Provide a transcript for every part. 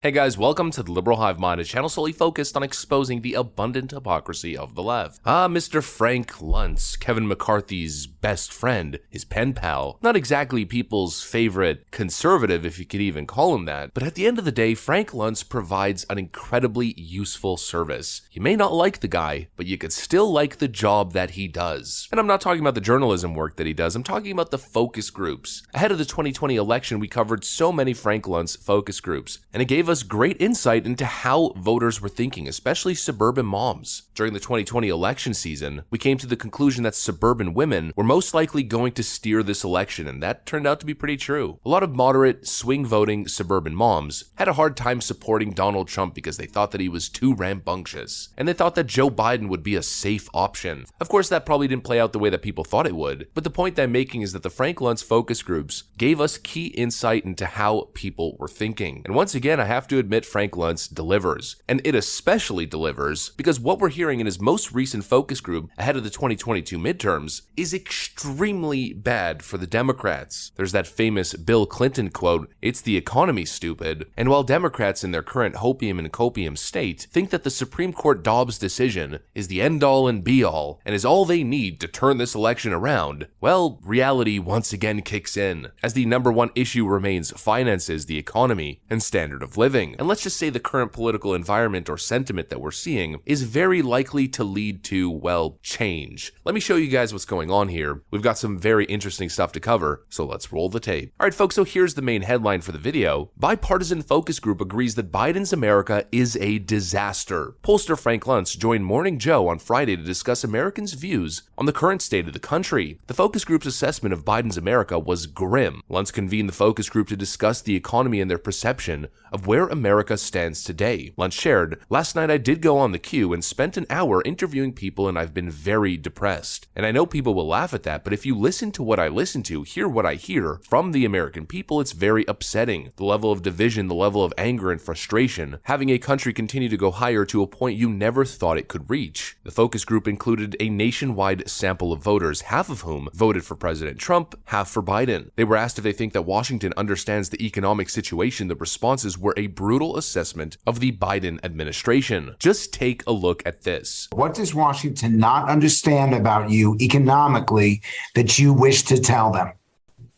Hey guys, welcome to the Liberal Hive Mind, a channel solely focused on exposing the abundant hypocrisy of the left. Mr. Frank Luntz, Kevin McCarthy's best friend, his pen pal. Not exactly people's favorite conservative, if you could even call him that, but at the end of the day, Frank Luntz provides an incredibly useful service. You may not like the guy, but you could still like the job that he does. And I'm not talking about the journalism work that he does, I'm talking about the focus groups. Ahead of the 2020 election, we covered so many Frank Luntz focus groups, and it gave us great insight into how voters were thinking, especially suburban moms. During the 2020 election season, we came to the conclusion that suburban women were most likely going to steer this election, and that turned out to be pretty true. A lot of moderate, swing-voting suburban moms had a hard time supporting Donald Trump because they thought that he was too rambunctious, and they thought that Joe Biden would be a safe option. Of course, that probably didn't play out the way that people thought it would, but the point I'm making is that the Frank Luntz focus groups gave us key insight into how people were thinking. And once again, I have to admit Frank Luntz delivers, and it especially delivers because what we're hearing in his most recent focus group ahead of the 2022 midterms is extremely bad for the Democrats. There's that famous Bill Clinton quote, "It's the economy, stupid." And while Democrats in their current hopium and copium state think that the Supreme Court Dobbs decision is the end-all and be-all and is all they need to turn this election around, well, reality once again kicks in, as the number one issue remains finances, the economy, and standard of living. And let's just say the current political environment or sentiment that we're seeing is very likely to lead to, well, change. Let me show you guys what's going on here. We've got some very interesting stuff to cover, so let's roll the tape. Alright folks, so here's the main headline for the video. Bipartisan focus group agrees that Biden's America is a disaster. Pollster Frank Luntz joined Morning Joe on Friday to discuss Americans' views on the current state of the country. The focus group's assessment of Biden's America was grim. Luntz convened the focus group to discuss the economy and their perception of where America stands today. Luntz shared, "Last night I did go on the queue and spent an hour interviewing people and I've been very depressed. And I know people will laugh at that, but if you listen to what I listen to, hear what I hear from the American people, it's very upsetting. The level of division, the level of anger and frustration, having a country continue to go higher to a point you never thought it could reach." The focus group included a nationwide sample of voters, half of whom voted for President Trump, half for Biden. They were asked if they think that Washington understands the economic situation. The responses were a brutal assessment of the Biden administration. Just take a look at this. What does Washington not understand about you economically that you wish to tell them?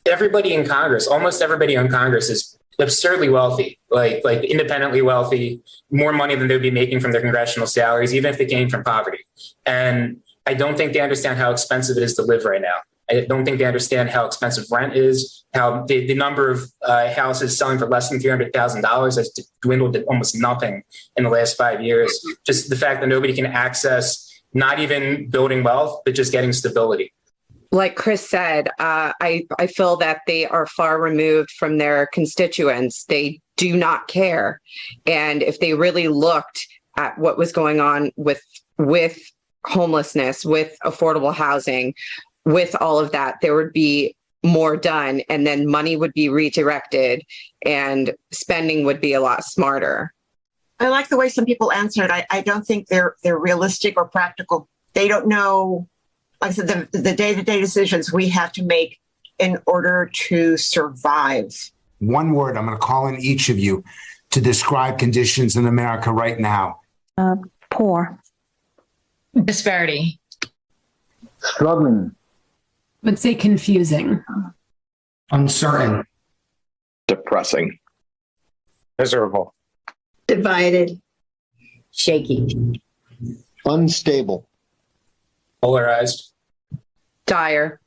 Everybody in Congress, almost everybody in Congress is absurdly wealthy, like independently wealthy, more money than they'd be making from their congressional salaries, even if they came from poverty. And I don't think they understand how expensive it is to live right now. I don't think they understand how expensive rent is, how the number of houses selling for less than $300,000 has dwindled to almost nothing in the last 5 years. Just the fact that nobody can access not even building wealth, but just getting stability. Like Chris said, I feel that they are far removed from their constituents. They do not care. And if they really looked at what was going on with homelessness, with affordable housing, with all of that, there would be more done, and then money would be redirected and spending would be a lot smarter. I like the way some people answered. I don't think they're realistic or practical. They don't know, like I said, the day-to-day decisions we have to make in order to survive. One word, I'm going to call in each of you to describe conditions in America right now. Poor. Disparity. Struggling. Would say confusing. Uncertain. Depressing. Miserable. Divided. Shaky. Unstable. Polarized. Dire.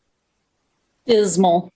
Dismal.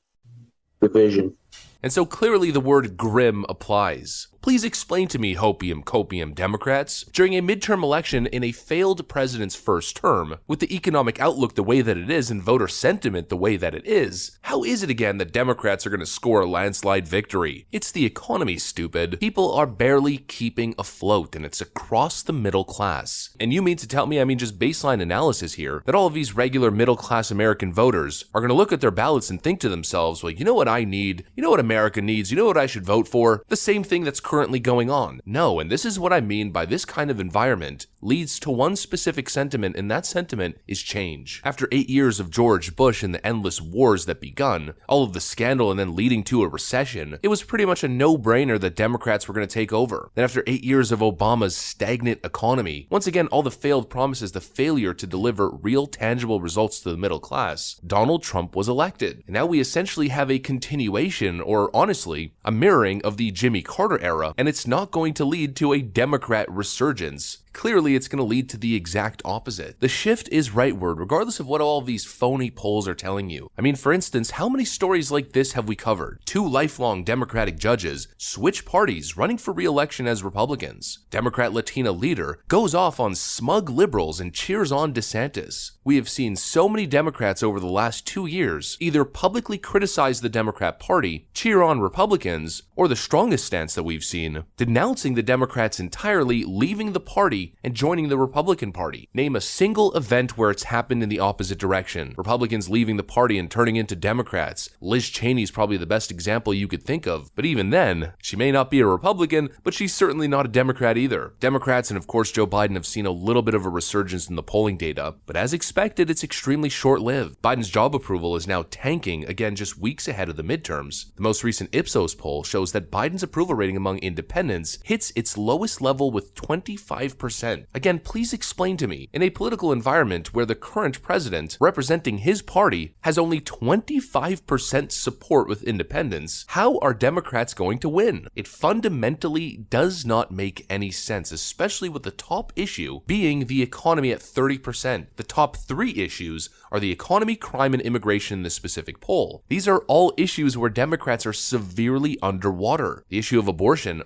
Division. And so clearly the word grim applies. Please explain to me, hopium copium Democrats, during a midterm election in a failed president's first term, with the economic outlook the way that it is and voter sentiment the way that it is, how is it again that Democrats are going to score a landslide victory? It's the economy, stupid. People are barely keeping afloat, and it's across the middle class. And you mean to tell me, just baseline analysis here, that all of these regular middle class American voters are going to look at their ballots and think to themselves, well, you know what I need? You know what America needs? You know what I should vote for? The same thing that's currently going on. No, and this is what I mean by this kind of environment leads to one specific sentiment, and that sentiment is change. After 8 years of George Bush and the endless wars that begun, all of the scandal and then leading to a recession, it was pretty much a no-brainer that Democrats were going to take over. Then after 8 years of Obama's stagnant economy, once again all the failed promises, the failure to deliver real tangible results to the middle class, Donald Trump was elected. And now we essentially have a continuation, or honestly, a mirroring of the Jimmy Carter era, and it's not going to lead to a Democrat resurgence. Clearly, it's going to lead to the exact opposite. The shift is rightward, regardless of what all of these phony polls are telling you. I mean, for instance, how many stories like this have we covered? 2 lifelong Democratic judges switch parties, running for re-election as Republicans. Democrat Latina leader goes off on smug liberals and cheers on DeSantis. We have seen so many Democrats over the last 2 years either publicly criticize the Democrat Party, cheer on Republicans, or the strongest stance that we've seen, denouncing the Democrats entirely, leaving the party and joining the Republican Party. Name a single event where it's happened in the opposite direction. Republicans leaving the party and turning into Democrats. Liz Cheney's probably the best example you could think of, but even then, she may not be a Republican, but she's certainly not a Democrat either. Democrats and of course Joe Biden have seen a little bit of a resurgence in the polling data, but as expected, it's extremely short-lived. Biden's job approval is now tanking, again just weeks ahead of the midterms. The most recent Ipsos poll shows that Biden's approval rating among independents hits its lowest level with 25%. Again, please explain to me, in a political environment where the current president, representing his party, has only 25% support with independents, how are Democrats going to win? It fundamentally does not make any sense, especially with the top issue being the economy at 30%. The top 3 issues are the economy, crime, and immigration in this specific poll. These are all issues where Democrats are severely underwater. The issue of abortion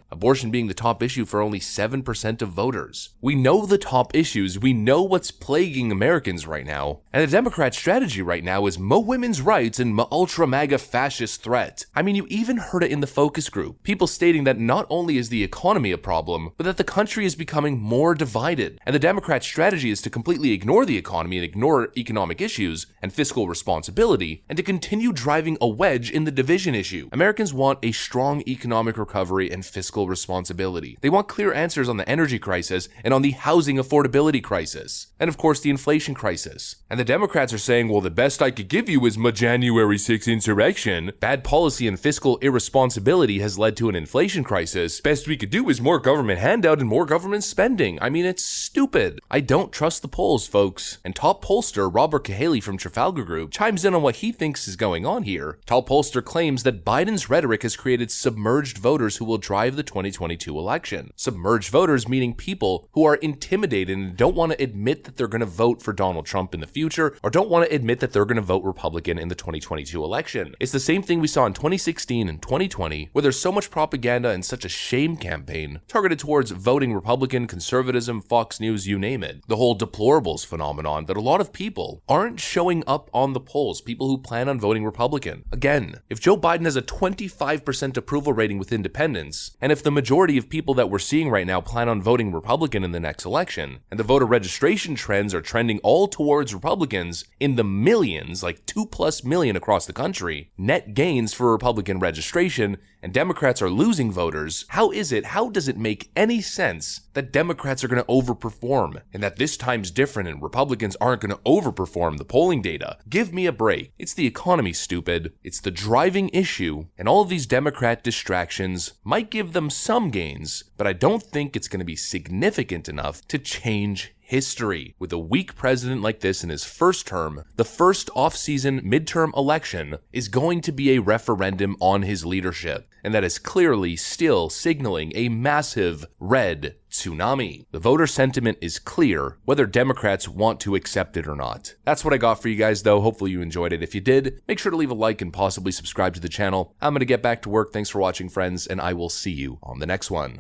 being the top issue for only 7% of voters. We know the top issues, we know what's plaguing Americans right now, and the Democrat strategy right now is mo women's rights and mo ultra MAGA fascist threat. I mean, you even heard it in the focus group, people stating that not only is the economy a problem, but that the country is becoming more divided, and the Democrat strategy is to completely ignore the economy and ignore economic issues and fiscal responsibility, and to continue driving a wedge in the division issue. Americans want a strong economic recovery and fiscal responsibility. They want clear answers on the energy crisis and on the housing affordability crisis, and of course the inflation crisis. And the Democrats are saying, well, the best I could give you is my January 6th insurrection. Bad policy and fiscal irresponsibility has led to an inflation crisis. Best we could do is more government handout and more government spending. I mean, it's stupid. I don't trust the polls, folks. And top pollster Robert Cahaley from Trafalgar Group chimes in on what he thinks is going on here. Top pollster claims that Biden's rhetoric has created submerged voters who will drive the 2022 election. Submerged voters meaning people who are intimidated and don't want to admit that they're going to vote for Donald Trump in the future, or don't want to admit that they're going to vote Republican in the 2022 election. It's the same thing we saw in 2016 and 2020, where there's so much propaganda and such a shame campaign targeted towards voting Republican, conservatism, Fox News, you name it. The whole deplorables phenomenon that a lot of people aren't showing up on the polls, people who plan on voting Republican. Again, if Joe Biden has a 25% approval rating with independents, and if the majority of people that we're seeing right now plan on voting Republican in the next election, and the voter registration trends are trending all towards Republicans in the millions, like 2+ million across the country, net gains for Republican registration, and Democrats are losing voters, how does it make any sense that Democrats are going to overperform, and that this time's different and Republicans aren't going to overperform the polling data? Give me a break. It's the economy, stupid. It's the driving issue, and all of these Democrat distractions might give them some gains, but I don't think it's going to be significant enough to change history. With a weak president like this in his first term, the first off-season midterm election is going to be a referendum on his leadership, and that is clearly still signaling a massive red tsunami. The voter sentiment is clear, whether Democrats want to accept it or not. That's what I got for you guys though. Hopefully you enjoyed it. If you did, make sure to leave a like and possibly subscribe to the channel. I'm going to get back to work. Thanks for watching, friends, and I will see you on the next one.